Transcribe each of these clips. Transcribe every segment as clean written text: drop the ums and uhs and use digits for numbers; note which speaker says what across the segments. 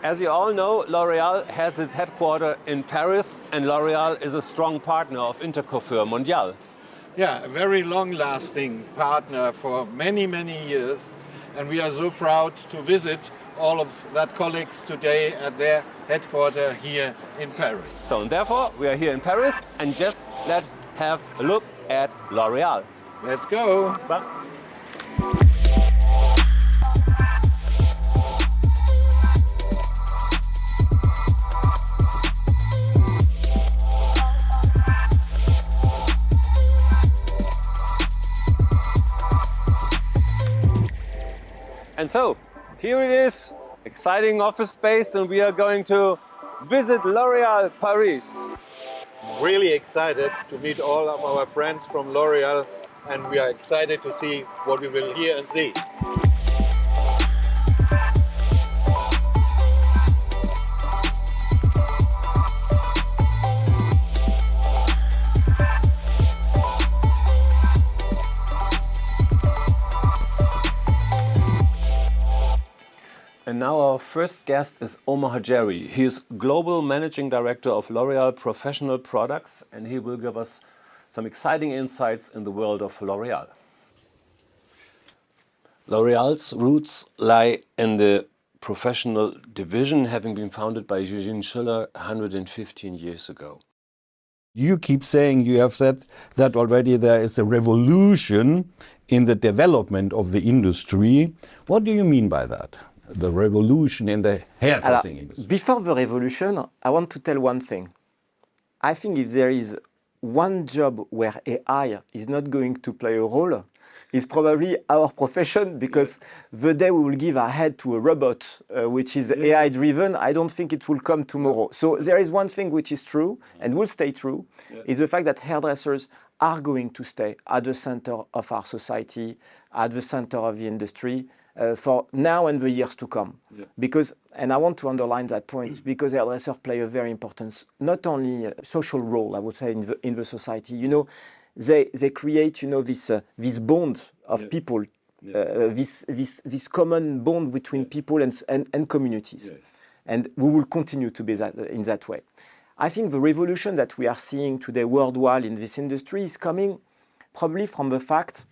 Speaker 1: As you all know, L'Oréal has its headquarters in Paris, and L'Oréal is a strong partner of Intercoiffure Mondial.
Speaker 2: Yeah, a very long-lasting partner for many, many years. And we are so proud to visit all of that colleagues today at their headquarters here in Paris.
Speaker 1: So, and therefore, we are here in Paris, and just let's have a look at L'Oréal.
Speaker 2: Let's go.
Speaker 1: Bye. And so, here it is, exciting office space, and we are going to visit L'Oréal Paris.
Speaker 2: Really excited to meet all of our friends from L'Oréal, and we are excited to see what we will hear and see.
Speaker 1: And now our first guest is Omar Hajeri. He is Global Managing Director of L'Oréal Professional Products, and he will give us some exciting insights in the world of L'Oréal. L'Oréal's roots lie in the professional division, having been founded by Eugene Schuller 115 years ago.
Speaker 3: You keep saying, you have said that already there is a revolution in the development of the industry. What do you mean by that? The revolution in the hairdressing industry.
Speaker 4: Before the revolution, I want to tell one thing. I think if there is one job where AI is not going to play a role, it's probably our profession, because the day we will give our head to a robot, which is AI driven, I don't think it will come tomorrow. So there is one thing which is true and will stay true, is the fact that hairdressers are going to stay at the center of our society, at the center of the industry, for now and the years to come. Because, and I want to underline that point, because hairdressers play a very important, not only social role, I would say, in the society. You know, they create, you know, this bond of people, this common bond between people and communities. And we will continue to be in that way. I think the revolution that we are seeing today worldwide in this industry is coming probably from the fact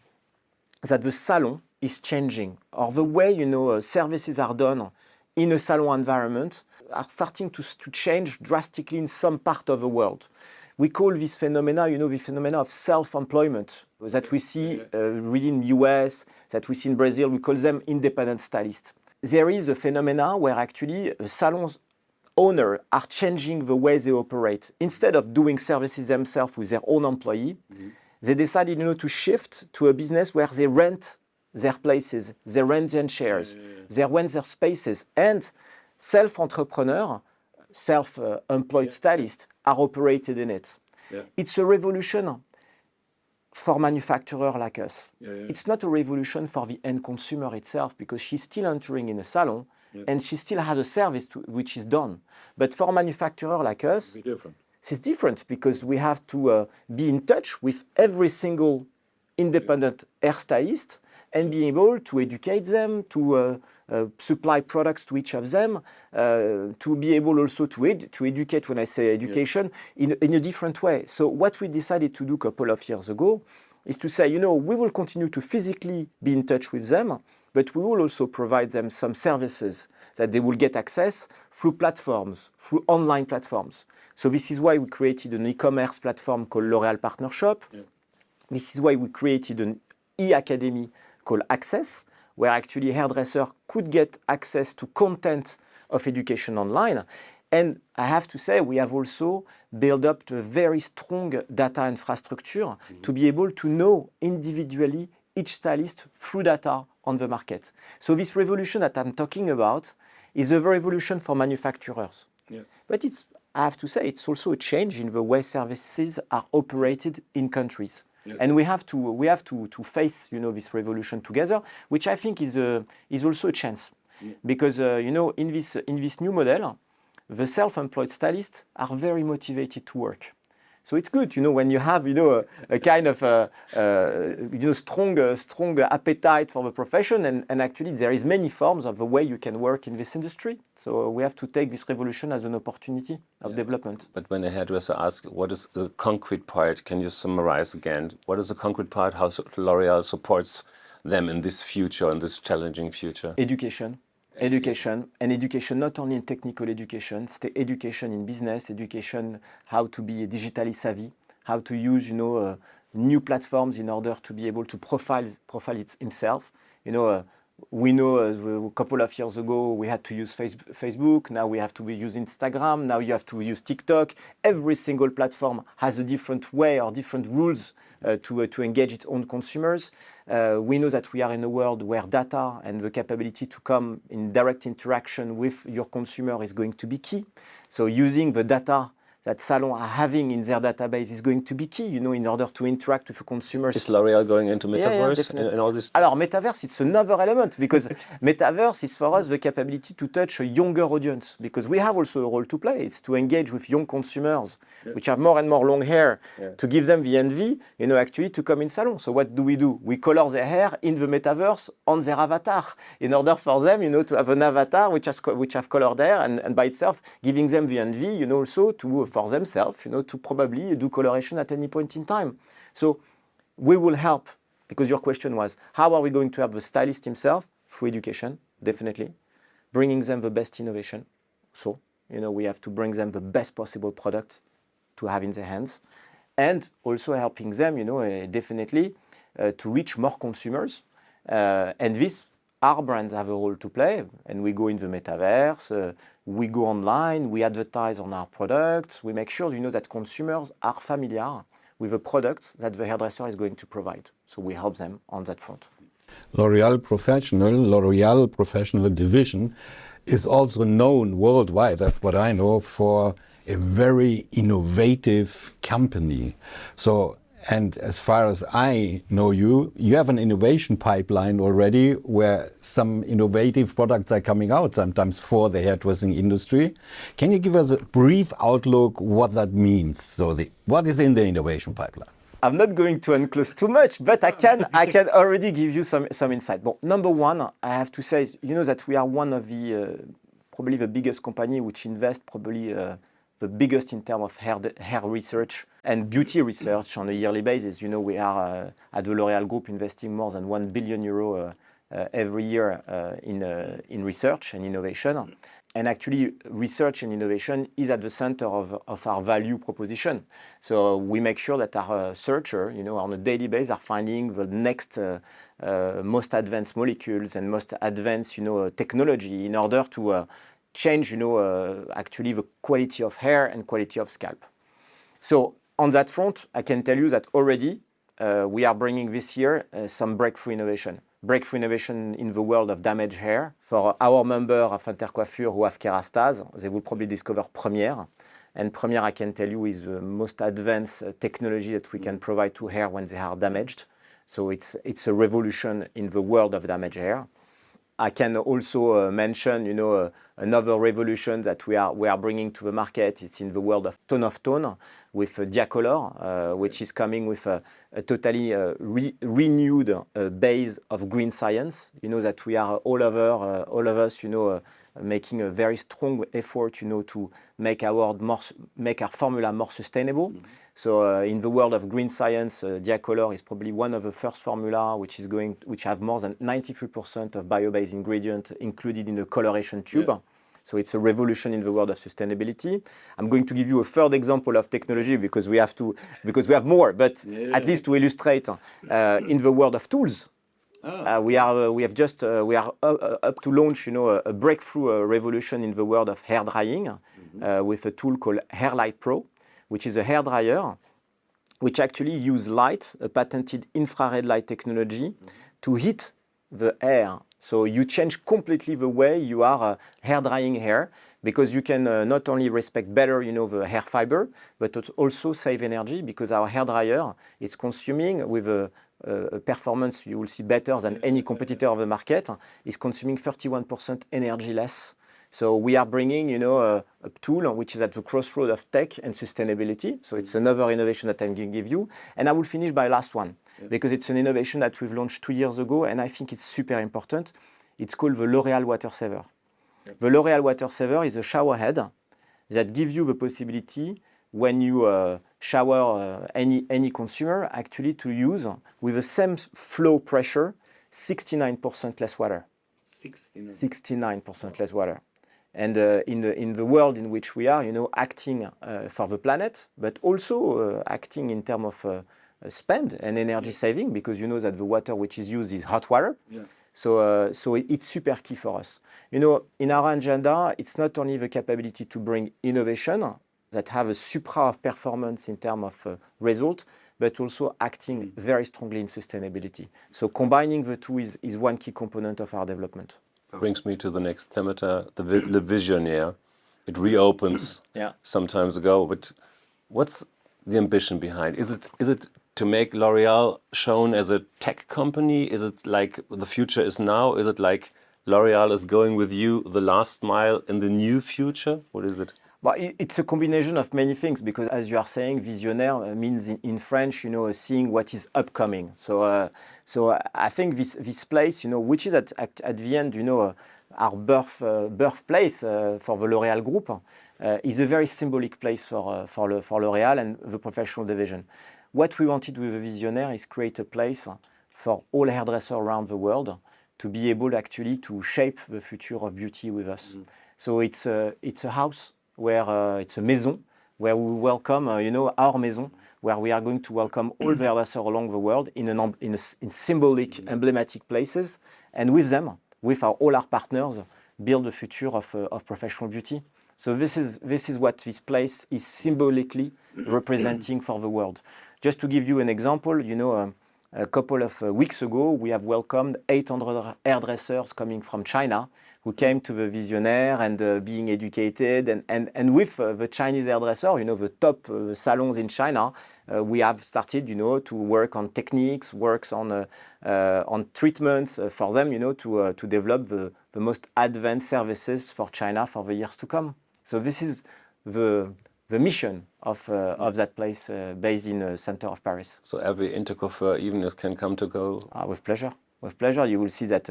Speaker 4: that the salon is changing, or the way, you know, services are done in a salon environment are starting to change drastically in some part of the world. We call this phenomena, you know, the phenomena of self-employment that we see really in the US, that we see in Brazil. We call them independent stylists. There is a phenomena where actually salon owners are changing the way they operate. Instead of doing services themselves with their own employee, they decided, you know, to shift to a business where they rent their places, they rent their chairs, they rent their spaces, and self-entrepreneur, self-employed stylists are operated in it. It's a revolution for manufacturers like us. It's not a revolution for the end consumer itself, because she's still entering in a salon and she still has a service which is done. But for manufacturers like us, it's different, because we have to be in touch with every single independent hairstylist and be able to educate them, to supply products to each of them, to be able also to educate, when I say education, in a different way. So what we decided to do a couple of years ago is to say, you know, we will continue to physically be in touch with them, but we will also provide them some services that they will get access through platforms, through online platforms. So this is why we created an e-commerce platform called L'Oréal Partner Shop. This is why we created an e-academy called Access, where actually hairdressers could get access to content of education online. And I have to say, we have also built up a very strong data infrastructure to be able to know individually each stylist through data on the market. So this revolution that I'm talking about is a revolution for manufacturers. But I have to say, it's also a change in the way services are operated in countries. And we have to face, you know, this revolution together, which I think is also a chance, because you know, in this new model, the self-employed stylists are very motivated to work. So it's good, when you have, a kind of, strong appetite for the profession, and actually there is many forms of the way you can work in this industry. So we have to take this revolution as an opportunity of development.
Speaker 1: But when a hairdresser asks, what is the concrete part? Can you summarize again? What is the concrete part? How L'Oreal supports them in this future, in this challenging future?
Speaker 4: Education, and education not only in technical education, education in business, education how to be digitally savvy, how to use new platforms in order to be able to profile it himself. We know a couple of years ago we had to use Facebook, now we have to use Instagram, now you have to use TikTok. Every single platform has a different way or different rules to engage its own consumers. We know that we are in a world where data and the capability to come in direct interaction with your consumer is going to be key. So using the data that salons are having in their database is going to be key, in order to interact with the consumers.
Speaker 1: Is L'Oreal going into Metaverse and all this?
Speaker 4: Alors, Metaverse, it's another element, because Metaverse is for us the capability to touch a younger audience, because we have also a role to play. It's to engage with young consumers, which have more and more long hair, to give them the envy, actually to come in salon. So what do? We color their hair in the Metaverse on their avatar, in order for them, to have an avatar which have colored hair, and by itself giving them the envy, also for themselves, to probably do coloration at any point in time. So we will help, because your question was, how are we going to have the stylist himself? Through education, definitely. Bringing them the best innovation. So, we have to bring them the best possible product to have in their hands. And also helping them, definitely, to reach more consumers. And this, our brands have a role to play, and we go in the Metaverse, we go online, we advertise on our products, we make sure, that consumers are familiar with the product that the hairdresser is going to provide. So we help them on that front.
Speaker 3: L'Oreal Professional Division is also known worldwide, that's what I know, for a very innovative company. So, and as far as I know you have an innovation pipeline already where some innovative products are coming out sometimes for the hairdressing industry. Can you give us a brief outlook what that means? So what is in the innovation pipeline?
Speaker 4: I'm not going to enclose too much, but I can already give you some insight. Well, number one, I have to say, that we are one of the, probably the biggest company which invest probably the biggest in terms of hair research and beauty research on a yearly basis. We are at the L'Oreal Group investing more than 1 billion euro every year in research and innovation. And actually, research and innovation is at the center of our value proposition. So we make sure that our searcher, on a daily basis, are finding the next most advanced molecules and most advanced, technology in order to change, actually the quality of hair and quality of scalp. So on that front, I can tell you that already we are bringing this year some breakthrough innovation. Breakthrough innovation in the world of damaged hair. For our member of Intercoiffure who have Kerastase, they will probably discover Premiere. And Premiere, I can tell you, is the most advanced technology that we can provide to hair when they are damaged. So it's a revolution in the world of damaged hair. I can also mention, another revolution that we are bringing to the market. It's in the world of tone with Diacolor, which is coming with a totally renewed base of green science. That we are all of us, making a very strong effort, to make our formula more sustainable. So in the world of green science, Diacolor is probably one of the first formula which have more than 93% of bio-based ingredient included in the coloration tube. Yeah. So it's a revolution in the world of sustainability. I'm going to give you a third example of technology because we have more, but at least to illustrate in the world of tools. We are up to launch, a breakthrough revolution in the world of hair drying with a tool called Hairlight Pro, which is a hair dryer which actually use light, a patented infrared light technology, to heat the hair. So you change completely the way you are hair drying hair, because you can not only respect better, the hair fiber, but also save energy, because our hair dryer is consuming with a performance you will see better than any competitor of the market, is consuming 31% energy less So we are bringing, a tool which is at the crossroad of tech and sustainability. So it's another innovation that I can give you. And I will finish by last one, because it's an innovation that we've launched 2 years ago, and I think it's super important. It's called the L'Oréal Water Saver. The L'Oréal Water Saver is a shower head that gives you the possibility, when you shower any consumer, actually to use, with the same flow pressure, 69% less water. 69% less water. And in the world in which we are, acting for the planet, but also acting in terms of spend and energy saving, because you know that the water which is used is hot water. Yeah. So it's super key for us. In our agenda, it's not only the capability to bring innovation that have a supra of performance in terms of result, but also acting very strongly in sustainability. So combining the two is one key component of our development.
Speaker 1: Brings me to the next thematic, the Visionnaire. It reopens some times ago, but what's the ambition behind? Is it to make L'Oréal shown as a tech company? Is it like the future is now? Is it like L'Oréal is going with you the last mile in the new future? What is it?
Speaker 4: But it's a combination of many things, because as you are saying, Visionnaire means in French, seeing what is upcoming. So I think this place, which is at the end, our birthplace for the L'Oréal Group, is a very symbolic place for L'Oréal and the professional division. What we wanted with the Visionnaire is create a place for all hairdressers around the world to be able actually to shape the future of beauty with us. So it's a house where it's a maison, where we welcome, our maison, where we are going to welcome all the hairdressers along the world in symbolic, emblematic places, and with them, with all our partners, build the future of professional beauty. So this is what this place is symbolically representing for the world. Just to give you an example, a couple of weeks ago, we have welcomed 800 hairdressers coming from China, who came to the Visionnaire and being educated. And with the Chinese hairdresser, the top salons in China, we have started, to work on techniques, works on treatments for them, to develop the most advanced services for China for the years to come. So this is the mission of that place based in the center of Paris.
Speaker 1: So every intercoiffure even can come to go?
Speaker 4: With pleasure. With pleasure. You will see that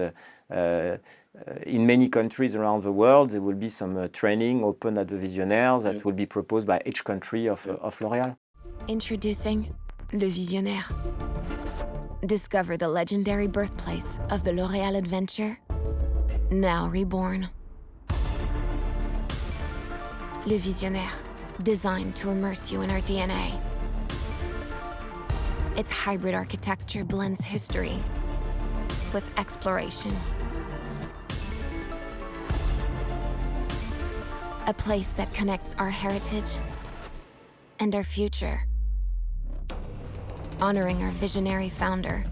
Speaker 4: in many countries around the world, there will be some training open at the Visionnaire that will be proposed by each country of L'Oréal.
Speaker 5: Introducing Le Visionnaire. Discover the legendary birthplace of the L'Oréal adventure, now reborn. Le Visionnaire, designed to immerse you in our DNA. Its hybrid architecture blends history with exploration. A place that connects our heritage and our future. Honoring our visionary founder,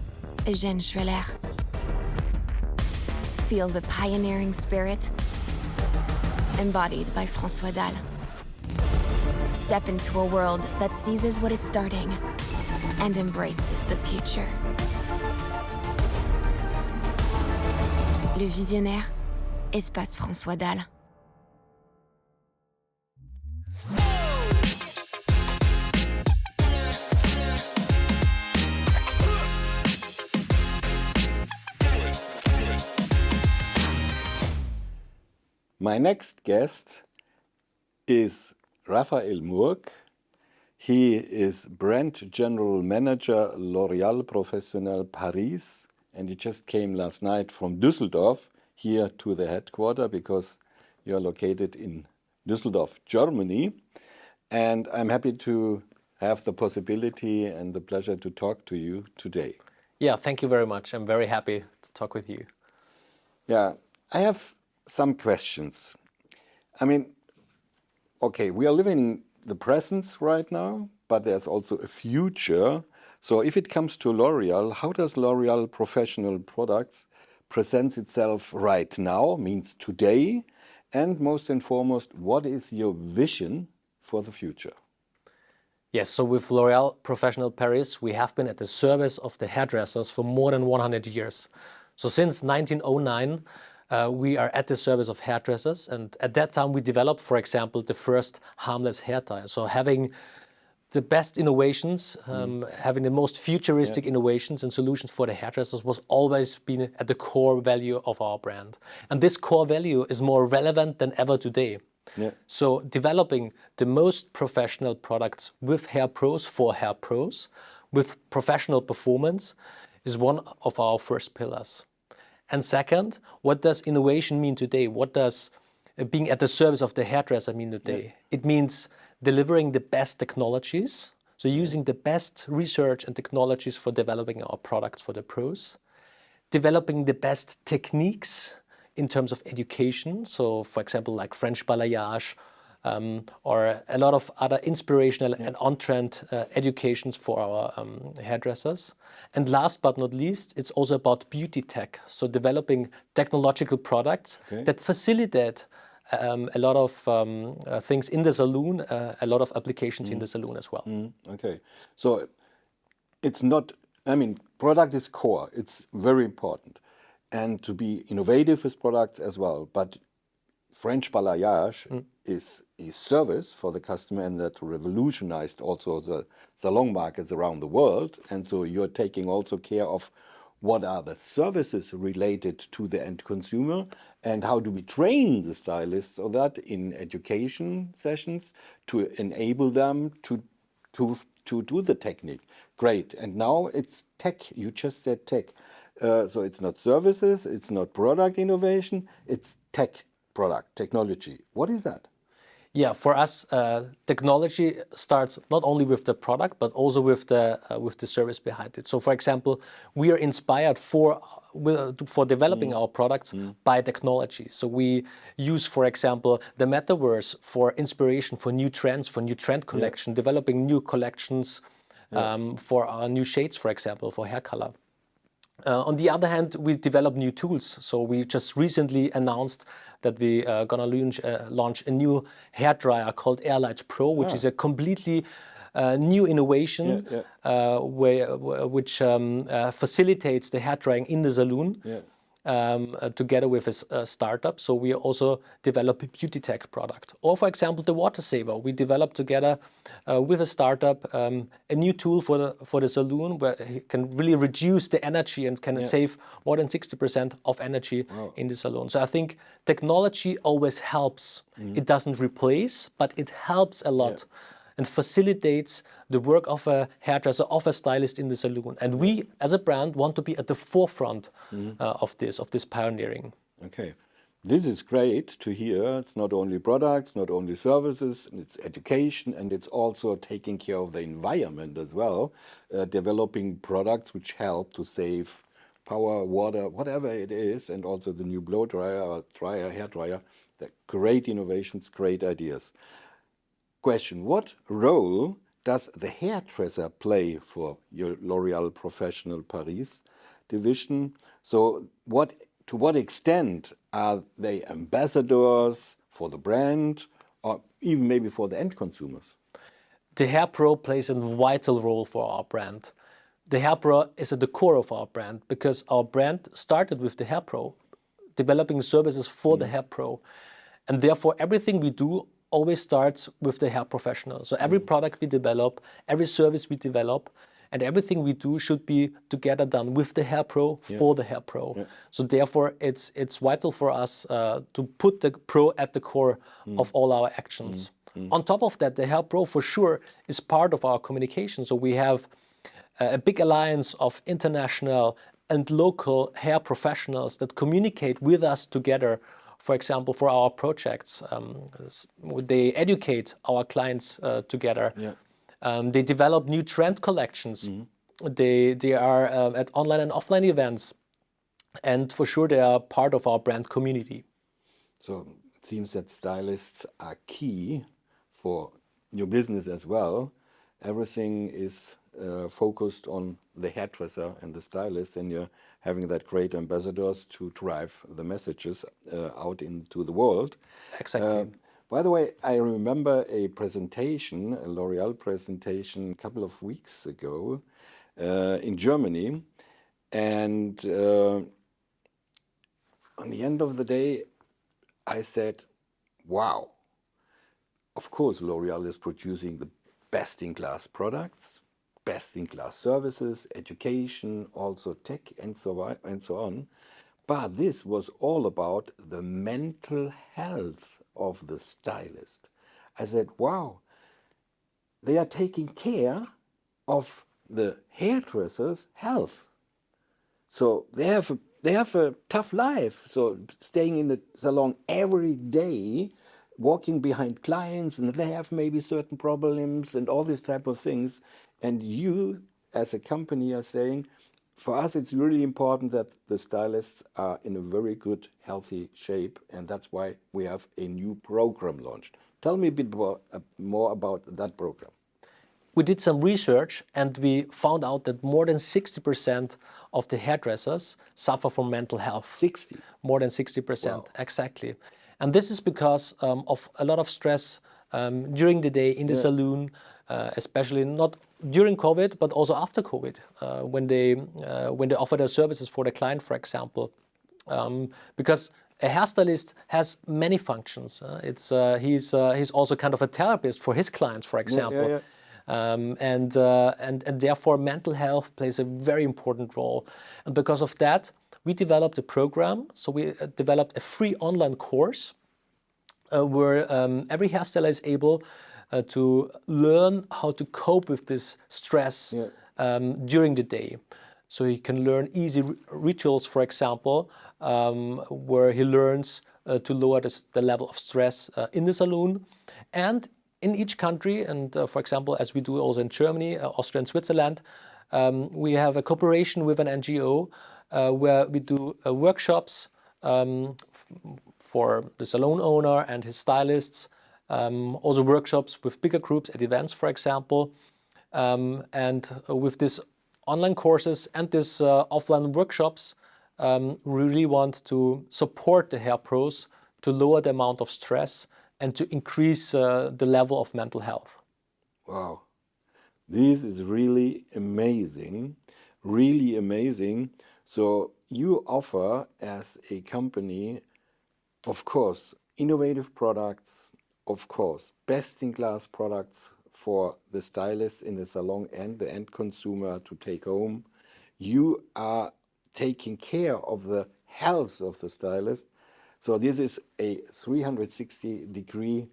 Speaker 5: Eugène Schreller. Feel the pioneering spirit embodied by François Dalle. Step into a world that seizes what is starting and embraces the future. Le Visionnaire, Espace François Dalle.
Speaker 3: My next guest is Raphael Murg. He is Brand General Manager L'Oréal Professionnel Paris, and he just came last night from Düsseldorf here to the headquarters because you are located in Düsseldorf, Germany. And I'm happy to have the possibility and the pleasure to talk to you today.
Speaker 6: Yeah, thank you very much. I'm very happy to talk with you.
Speaker 3: Yeah, I have some questions. I mean, okay, we are living in the present right now, but there's also a future. So if it comes to L'Oréal, how does L'Oréal Professional Products present itself right now, means today? And most and foremost, what is your vision for the future?
Speaker 6: Yes, so with L'Oréal Professionnel Paris, we have been at the service of the hairdressers for more than 100 years. So since 1909, we are at the service of hairdressers. And at that time, we developed, for example, the first harmless hair dryer. So having the best innovations, having the most futuristic innovations and solutions for the hairdressers was always been at the core value of our brand. And this core value is more relevant than ever today.
Speaker 3: Yeah.
Speaker 6: So developing the most professional products with hair pros for hair pros, with professional performance, is one of our first pillars. And second, what does innovation mean today? What does being at the service of the hairdresser mean today?
Speaker 3: Yeah.
Speaker 6: It means delivering the best technologies, so using the best research and technologies for developing our products for the pros, developing the best techniques in terms of education, so for example like French balayage, or a lot of other inspirational and on-trend educations for our hairdressers. And last but not least, it's also about beauty tech, so developing technological products that facilitate a lot of things in the salon, a lot of applications in the salon as well.
Speaker 3: Okay, so it's not, I mean, product is core, it's very important. And to be innovative with products as well. But French balayage is a service for the customer, and that revolutionized also the salon markets around the world. And so you're taking also care of what are the services related to the end consumer, and how do we train the stylists of that in education sessions to enable them to do the technique. Great. And now it's tech. You just said tech. So it's not services, it's not product innovation, it's tech product, technology. What is that?
Speaker 6: Yeah, for us, technology starts not only with the product, but also with the service behind it. So, for example, we are inspired for developing our products by technology. So we use, for example, the Metaverse for inspiration for new trends, for new trend collection, developing new collections for our new shades, for example, for hair color. On the other hand, we develop new tools. So we just recently announced that we are going to launch a new hair dryer called Airlight Pro, which is a completely new innovation which facilitates the hair drying in the salon together with a startup. So we also develop a beauty tech product. Or for example, the water saver. We developed together with a startup a new tool for the salon where it can really reduce the energy and can save more than 60% of energy in the salon. So I think technology always helps. It doesn't replace, but it helps a lot and facilitates the work of a hairdresser, of a stylist in the salon. And we, as a brand, want to be at the forefront of this pioneering.
Speaker 3: Okay, this is great to hear. It's not only products, not only services, it's education, and it's also taking care of the environment as well, developing products which help to save power, water, whatever it is, and also the new blow dryer or dryer, hair dryer. They're great innovations, great ideas. Question, what role does the hairdresser play for your L'Oréal Professional Paris division? So to what extent are they ambassadors for the brand, or even maybe for the end consumers?
Speaker 6: The hair pro plays a vital role for our brand. The hair pro is at the core of our brand because our brand started with the hair pro, developing services for the hair pro. And therefore everything we do always starts with the hair professional. So every product we develop, every service we develop, and everything we do should be together done with the hair pro for the hair pro. So therefore it's vital for us to put the pro at the core of all our actions. On top of that, the hair pro for sure is part of our communication. So we have a big alliance of international and local hair professionals that communicate with us together. For example, for our projects, they educate our clients together. They develop new trend collections. They are at online and offline events. And for sure, they are part of our brand community.
Speaker 3: So it seems that stylists are key for your business as well. Everything is focused on the hairdresser and the stylist, and you're having that great ambassadors to drive the messages out into the world.
Speaker 6: Exactly.
Speaker 3: By the way, I remember a presentation, a L'Oréal presentation a couple of weeks ago in Germany, and on the end of the day, I said, wow, of course L'Oreal is producing the best-in-class products, best-in-class services, education, also tech and so on. But this was all about the mental health of the stylist. I said, wow, they are taking care of the hairdresser's health. So they have a tough life. So staying in the salon every day, walking behind clients, and they have maybe certain problems and all these type of things. And you, as a company, are saying, for us, it's really important that the stylists are in a very good, healthy shape, and that's why we have a new program launched. Tell me a bit more about that program.
Speaker 6: We did some research and we found out that more than 60% of the hairdressers suffer from mental health.
Speaker 3: 60?
Speaker 6: More than 60%,
Speaker 3: Wow.
Speaker 6: exactly. And this is because of a lot of stress during the day in the saloon, especially not during COVID, but also after COVID, when they offer their services for the client, for example. Because a hairstylist has many functions. He's also kind of a therapist for his clients, for example.
Speaker 3: Yeah.
Speaker 6: And therefore mental health plays a very important role. And because of that, we developed a program. So we developed a free online course where every hairstylist is able to learn how to cope with this stress during the day. So he can learn easy rituals, for example, where he learns to lower the level of stress in the saloon. And in each country, and for example, as we do also in Germany, Austria and Switzerland, we have a cooperation with an NGO where we do workshops for the salon owner and his stylists, also workshops with bigger groups at events, for example. And with these online courses and these offline workshops, we really want to support the hair pros to lower the amount of stress and to increase the level of mental health.
Speaker 3: Wow, this is really amazing, really amazing. So you offer as a company, of course, innovative products, of course, best-in-class products for the stylist in the salon and the end consumer to take home. You are taking care of the health of the stylist. So this is a 360-degree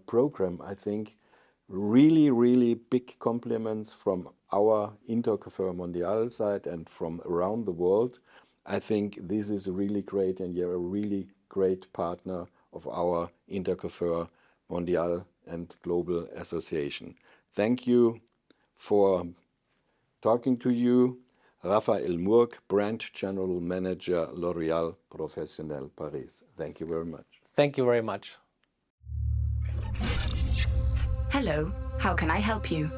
Speaker 3: program, I think. Really, really big compliments from our Intercoiffure Mondial side and from around the world. I think this is really great, and you're a really great partner of our Intercoiffure Mondial and Global Association. Thank you for talking to you. Raphael Murg, Brand General Manager, L'Oréal Professionnel Paris. Thank you very much.
Speaker 6: Thank you very much.
Speaker 7: Hello, how can I help you?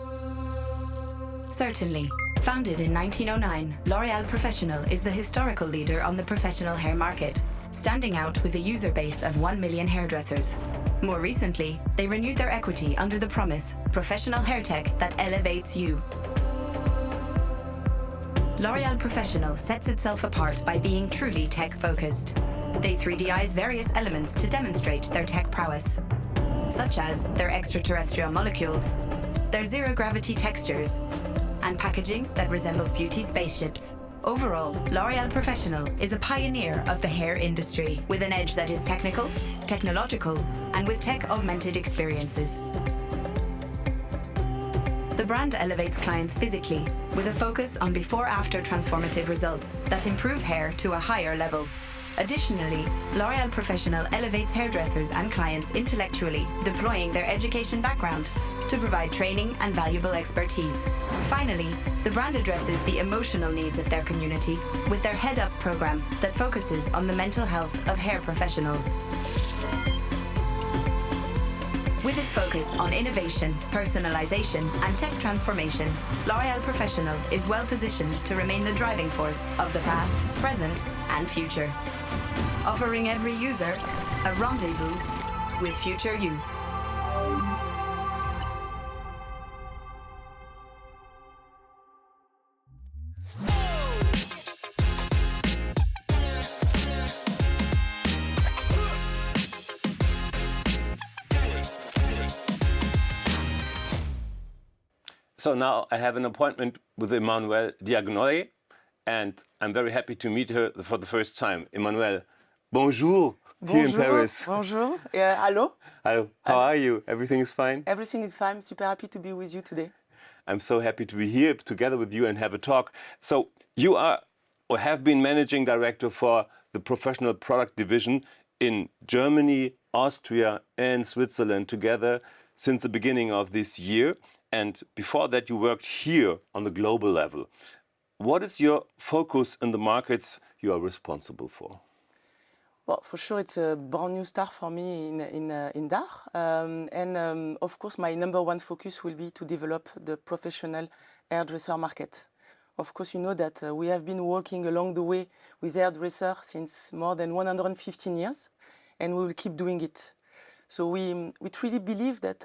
Speaker 7: Certainly. Founded in 1909, L'Oréal Professionnel is the historical leader on the professional hair market, standing out with a user base of 1 million hairdressers. More recently, they renewed their equity under the promise, professional hair tech that elevates you. L'Oréal Professionnel sets itself apart by being truly tech-focused. They 3Dize various elements to demonstrate their tech prowess, such as their extraterrestrial molecules, their zero-gravity textures, and packaging that resembles beauty spaceships. Overall, L'Oréal Professionnel is a pioneer of the hair industry, with an edge that is technical, technological, and with tech-augmented experiences. The brand elevates clients physically, with a focus on before-after transformative results that improve hair to a higher level. Additionally, L'Oréal Professionnel elevates hairdressers and clients intellectually, deploying their education background to provide training and valuable expertise. Finally, the brand addresses the emotional needs of their community with their Head Up program that focuses on the mental health of hair professionals. With its focus on innovation, personalization, and tech transformation, L'Oréal Professionnel is well positioned to remain the driving force of the past, present, and future. Offering every user a rendezvous with future you.
Speaker 1: So now I have an appointment with Emmanuelle Diagnole, and I'm very happy to meet her for the first time. Emmanuelle, bonjour, here in Paris.
Speaker 8: Bonjour. Hello.
Speaker 1: Hello. How are you? Everything is fine?
Speaker 8: Everything is fine. Super happy to be with you today.
Speaker 1: I'm so happy to be here together with you and have a talk. So you are or have been managing director for the professional product division in Germany, Austria and Switzerland together since the beginning of this year. And before that, you worked here on the global level. What is your focus in the markets you are responsible for?
Speaker 8: Well, for sure, it's a brand new start for me in DACH. Of course, my number one focus will be to develop the professional hairdresser market. Of course, you know that we have been working along the way with hairdresser since more than 115 years, and we will keep doing it. So we truly believe that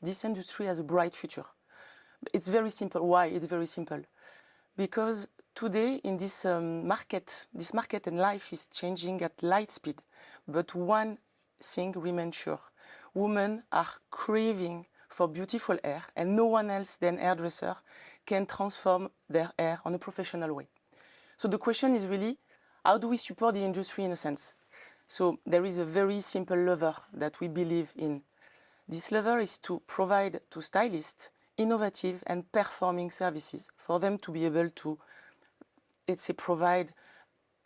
Speaker 8: this industry has a bright future. It's very simple. Why? It's very simple. Because today in this market and life is changing at light speed. But one thing remains sure. Women are craving for beautiful hair, and no one else than hairdresser can transform their hair on a professional way. So the question is really, how do we support the industry in a sense? So there is a very simple lever that we believe in. This lever is to provide to stylists innovative and performing services for them to be able to, let's say, provide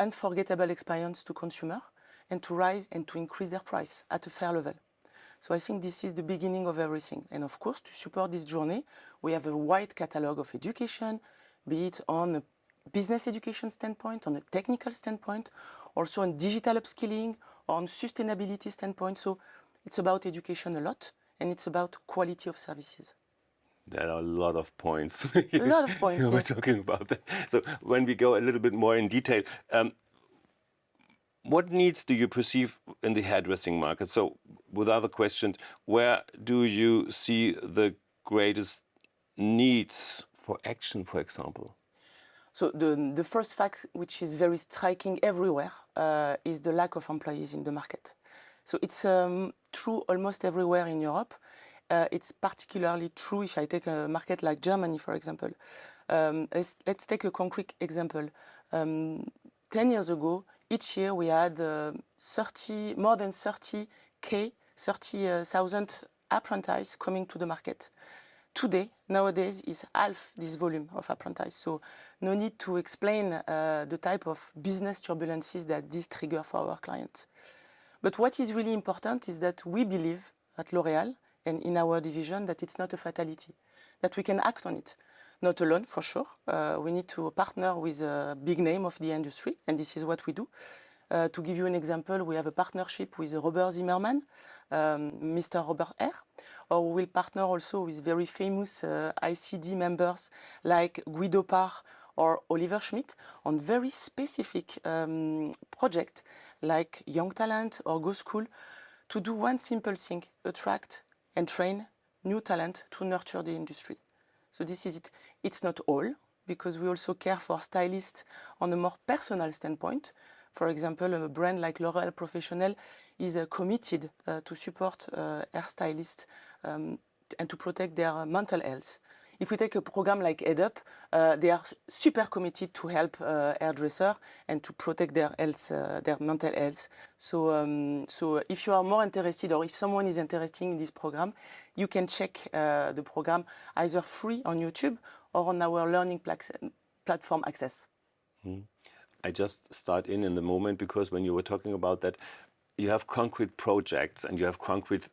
Speaker 8: unforgettable experience to consumer and to rise and to increase their price at a fair level. So I think this is the beginning of everything. And of course, to support this journey, we have a wide catalog of education, be it on a business education standpoint, on a technical standpoint, also on digital upskilling, on sustainability standpoint. So it's about education a lot, and it's about quality of services.
Speaker 1: There are a lot of points.
Speaker 8: A lot of points,
Speaker 1: We're
Speaker 8: yes.
Speaker 1: talking about that. So when we go a little bit more in detail, what needs do you perceive in the hairdressing market? So with other questions, where do you see the greatest needs for action, for example?
Speaker 8: So the first fact, which is very striking everywhere, is the lack of employees in the market. So it's true almost everywhere in Europe. It's particularly true if I take a market like Germany, for example. Let's take a concrete example. 10 years ago, each year we had more than 30,000 apprentices coming to the market. Today, nowadays, is half this volume of apprentices. So no need to explain the type of business turbulences that this trigger for our clients. But what is really important is that we believe at L'Oréal and in our division that it's not a fatality, that we can act on it. Not alone, for sure. We need to partner with a big name of the industry, and this is what we do. To give you an example, we have a partnership with Robert Zimmermann, Mr. Robert R. Or we will partner also with very famous ICD members like Guido Parr or Oliver Schmidt on very specific projects like Young Talent or Go School to do one simple thing, attract and train new talent to nurture the industry. So this is it. It's not all, because we also care for stylists on a more personal standpoint. For example, a brand like L'Oréal Professionnel is committed to support hairstylists and to protect their mental health. If we take a program like Head Up, they are super committed to help hairdressers and to protect their health, their mental health. So if you are more interested, or if someone is interested in this program, you can check the program either free on YouTube or on our learning platform Access.
Speaker 1: I just start in the moment, because when you were talking about that, you have concrete projects and you have concrete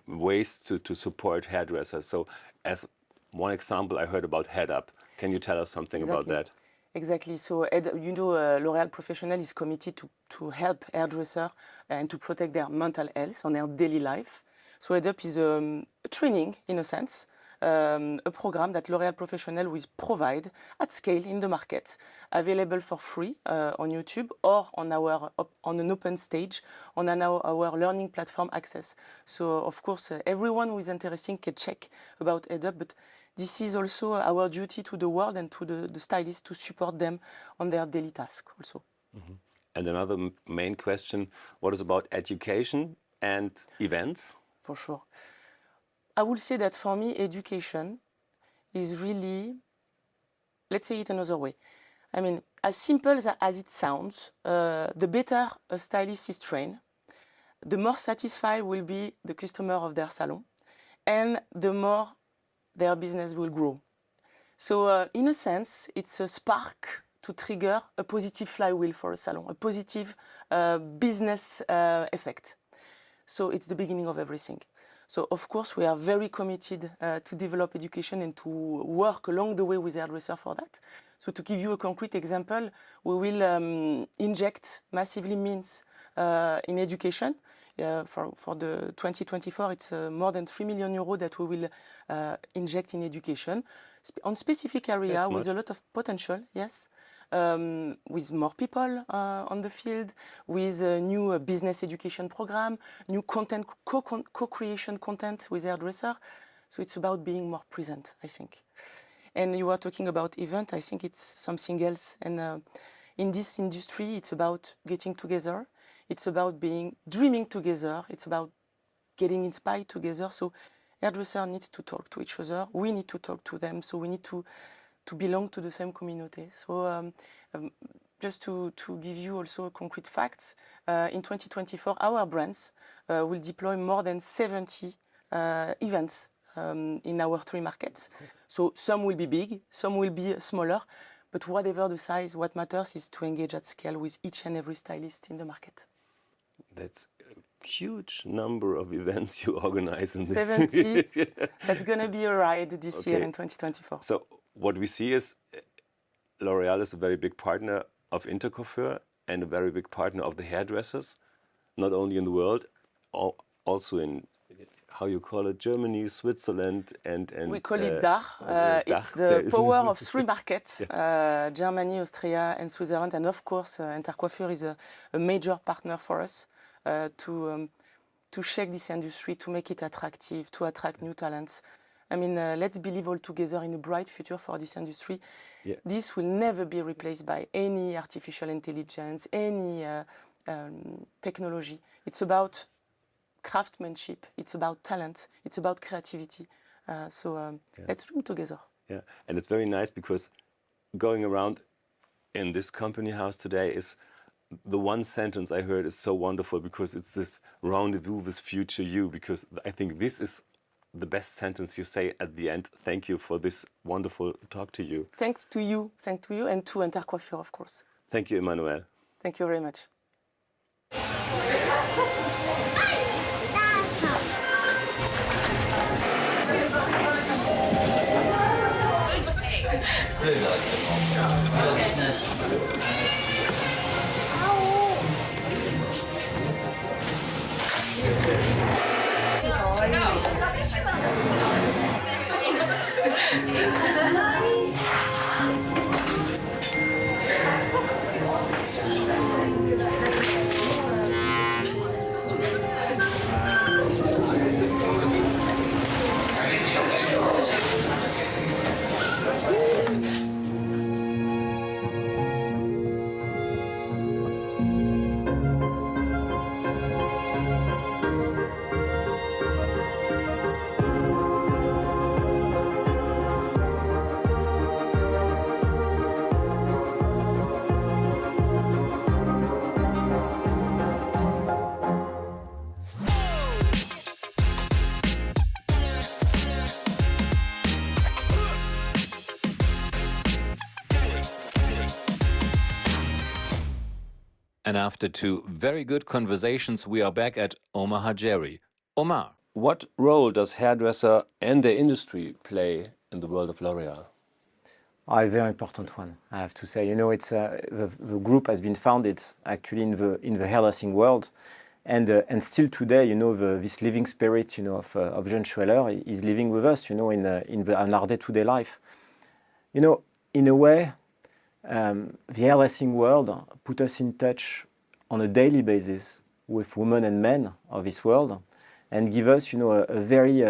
Speaker 1: ways to support hairdressers. So as one example, I heard about Head Up. Can you tell us something about that?
Speaker 8: Exactly. So, you know, L'Oréal Professionnel is committed to help hairdressers and to protect their mental health on their daily life. So Head Up is a training, in a sense, a program that L'Oréal Professionnel will provide at scale in the market, available for free on YouTube or on an open stage on our learning platform Access. So of course, everyone who is interested can check about Head Up, but this is also our duty to the world and to the stylists to support them on their daily task also.
Speaker 1: Mm-hmm. And another main question, what is about education and events?
Speaker 8: For sure. I will say that for me, education is really, let's say it another way. I mean, as simple as it sounds, the better a stylist is trained, the more satisfied will be the customer of their salon, and the more their business will grow. So in a sense, it's a spark to trigger a positive flywheel for a salon, a positive business effect. So it's the beginning of everything. So of course, we are very committed to develop education and to work along the way with the hairdresser for that. So to give you a concrete example, we will inject massively means in education. For the 2024, it's more than 3 million euros that we will inject in education on specific area with a lot of potential, yes. With more people on the field, with a new business education program, new content, co-creation content with hairdresser. So it's about being more present, I think. And you were talking about event, I think it's something else. And in this industry, it's about getting together. It's about dreaming together. It's about getting inspired together. So hairdresser needs to talk to each other. We need to talk to them. So we need to belong to the same community. So just to give you also concrete facts, in 2024, our brands will deploy more than 70 events in our 3 markets. So some will be big, some will be smaller, but whatever the size, what matters is to engage at scale with each and every stylist in the market.
Speaker 9: That's a huge number of events you organize in this.
Speaker 8: 70. That's going to be a ride this year in 2024.
Speaker 9: So what we see is L'Oréal is a very big partner of Intercoiffure and a very big partner of the hairdressers, not only in the world, also in, how you call it, Germany, Switzerland, and
Speaker 8: we call it DACH. It's the power of 3 markets, Germany, Austria, and Switzerland. And of course, Intercoiffure is a major partner for us to shake this industry, to make it attractive, to attract new talents. I mean, let's believe all together in a bright future for this industry. Yeah. This will never be replaced by any artificial intelligence, any technology. It's about craftsmanship, it's about talent, it's about creativity. Let's dream together.
Speaker 9: Yeah, and it's very nice because going around in this company house today is the one sentence I heard is so wonderful, because it's this rendezvous with future you, because I think this is the best sentence you say at the end. Thank you for this wonderful talk to you.
Speaker 8: Thanks to you, and to Intercoiffure, of course.
Speaker 9: Thank you, Emmanuelle.
Speaker 8: Thank you very much.
Speaker 10: And after 2 very good conversations, we are back at Omar Hajeri. Omar.
Speaker 1: What role does hairdresser and the industry play in the world of L'Oréal?
Speaker 4: A very important one, I have to say. You know, it's the group has been founded actually in the hairdressing world, and still today, you know, this living spirit, you know, of Jean Schweller is living with us, you know, in our day-to-day life. You know, in a way, the hairdressing world put us in touch on a daily basis with women and men of this world, and give us, you know, a very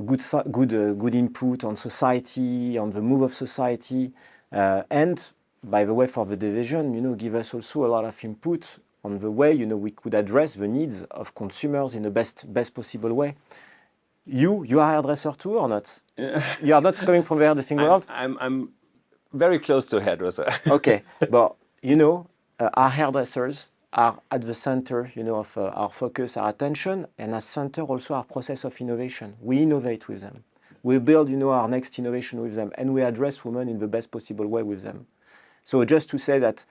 Speaker 4: good input on society, on the move of society, and by the way, for the division, you know, give us also a lot of input on the way, you know, we could address the needs of consumers in the best possible way. You are a hairdresser too or not? You are not coming from the hairdressing world?
Speaker 9: I'm very close to a hairdresser.
Speaker 4: Okay, but you know, our hairdressers are at the center, you know, of our focus, our attention, and at center also our process of innovation. We innovate with them. We build, you know, our next innovation with them, and we address women in the best possible way with them. So just to say that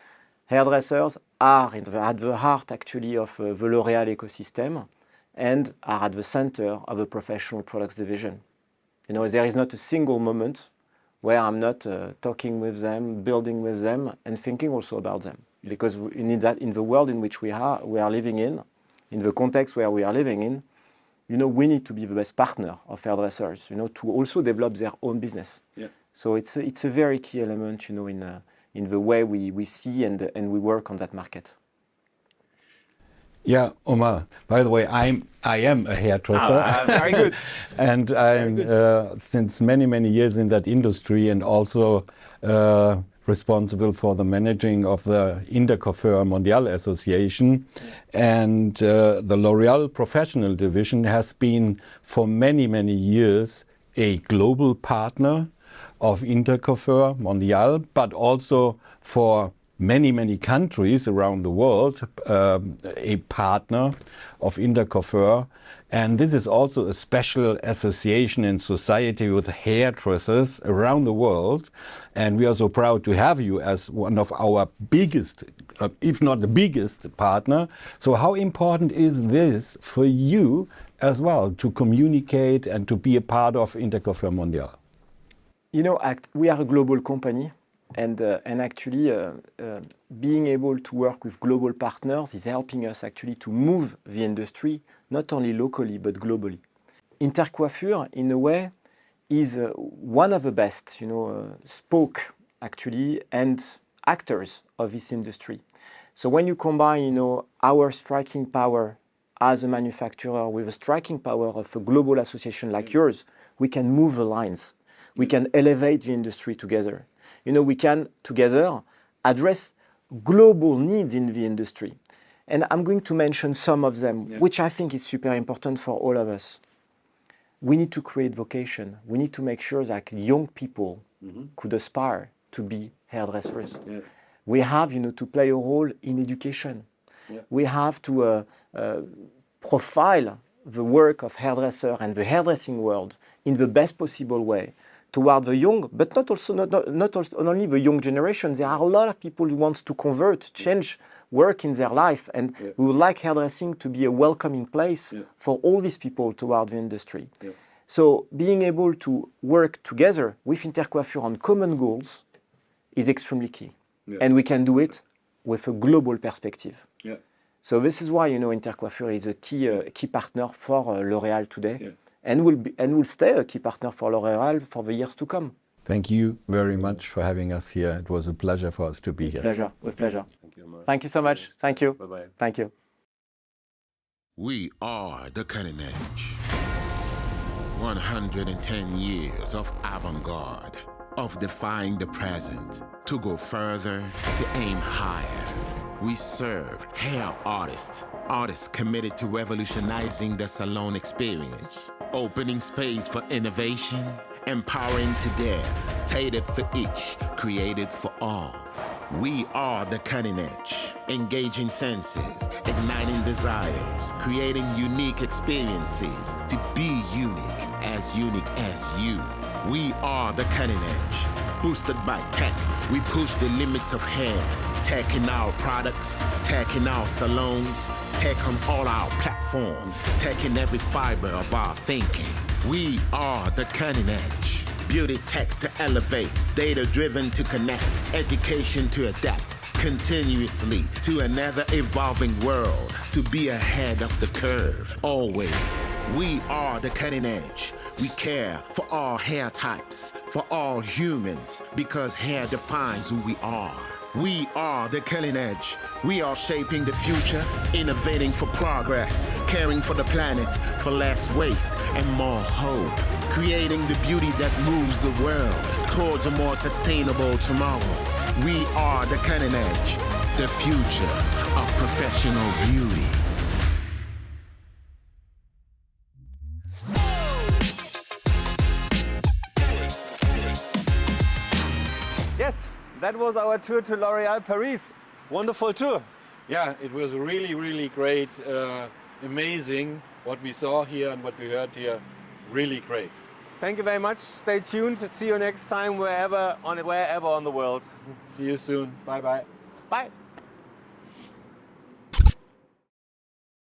Speaker 4: hairdressers are at the heart actually of the L'Oréal ecosystem and are at the center of the professional products division. You know, there is not a single moment where I'm not talking with them, building with them, and thinking also about them. Because we need that in the world in which we are living in the context where we are living in, you know, we need to be the best partner of hairdressers, you know, to also develop their own business. Yeah. So it's a very key element, you know, in the way we see and we work on that market.
Speaker 3: Yeah, Omar. By the way, I am a hairdresser.
Speaker 9: Very good.
Speaker 3: And I'm since many years in that industry, and also responsible for the managing of the Intercoiffure Mondial Association. And the L'Oréal Professional Division has been for many years a global partner of Intercoiffure Mondial, but also for many countries around the world, a partner of Intercoiffure. And this is also a special association in society with hairdressers around the world. And we are so proud to have you as one of our biggest, if not the biggest partner. So how important is this for you as well, to communicate and to be a part of Intercoiffure Mondial?
Speaker 4: You know, we are a global company. And actually, being able to work with global partners is helping us actually to move the industry, not only locally, but globally. Intercoiffure, in a way, is one of the best, you know, spoke, actually, and actors of this industry. So when you combine, you know, our striking power as a manufacturer with the striking power of a global association like yours, we can move the lines. We can elevate the industry together. You know, we can together address global needs in the industry. And I'm going to mention some of them, which I think is super important for all of us. We need to create vocation. We need to make sure that young people could aspire to be hairdressers. Yeah. We have, you know, to play a role in education. Yeah. We have to profile the work of hairdresser and the hairdressing world in the best possible way toward the young, but not only the young generation. There are a lot of people who want to convert, change work in their life, and we would like hairdressing to be a welcoming place for all these people toward the industry. Yeah. So being able to work together with Intercoiffure on common goals is extremely key. Yeah. And we can do it with a global perspective. Yeah. So this is why, you know, Intercoiffure is a key partner for L'Oréal today. Yeah. And will stay a key partner for L'Oréal for the years to come.
Speaker 3: Thank you very much for having us here. It was a pleasure for us to be here.
Speaker 4: With pleasure. Thank you, Omar. Thank you so much. Thank you.
Speaker 9: Bye-bye.
Speaker 4: Thank you.
Speaker 11: We are the cutting edge. 110 years of avant-garde, of defying the present, to go further, to aim higher. We serve hair artists committed to revolutionizing the salon experience, opening space for innovation, empowering to dare, tailored for each, created for all. We are the cutting edge, engaging senses, igniting desires, creating unique experiences to be unique as you. We are the cutting edge. Boosted by tech, we push the limits of hair. Tech in our products, tech in our salons, tech on all our platforms, tech in every fiber of our thinking. We are the cutting edge. Beauty tech to elevate, data-driven to connect, education to adapt, continuously to another evolving world, to be ahead of the curve, always. We are the cutting edge. We care for all hair types, for all humans, because hair defines who we are. We are the cutting edge. We are shaping the future, innovating for progress, caring for the planet, for less waste and more hope, creating the beauty that moves the world towards a more sustainable tomorrow. We are the cutting edge, the future of professional beauty.
Speaker 1: Yes, that was our tour to L'Oréal Paris. Wonderful tour.
Speaker 2: Yeah, it was really, really great, amazing what we saw here and what we heard here. Really great.
Speaker 1: Thank you very much. Stay tuned. See you next time wherever on the world.
Speaker 2: See you soon. Bye bye.
Speaker 1: Bye.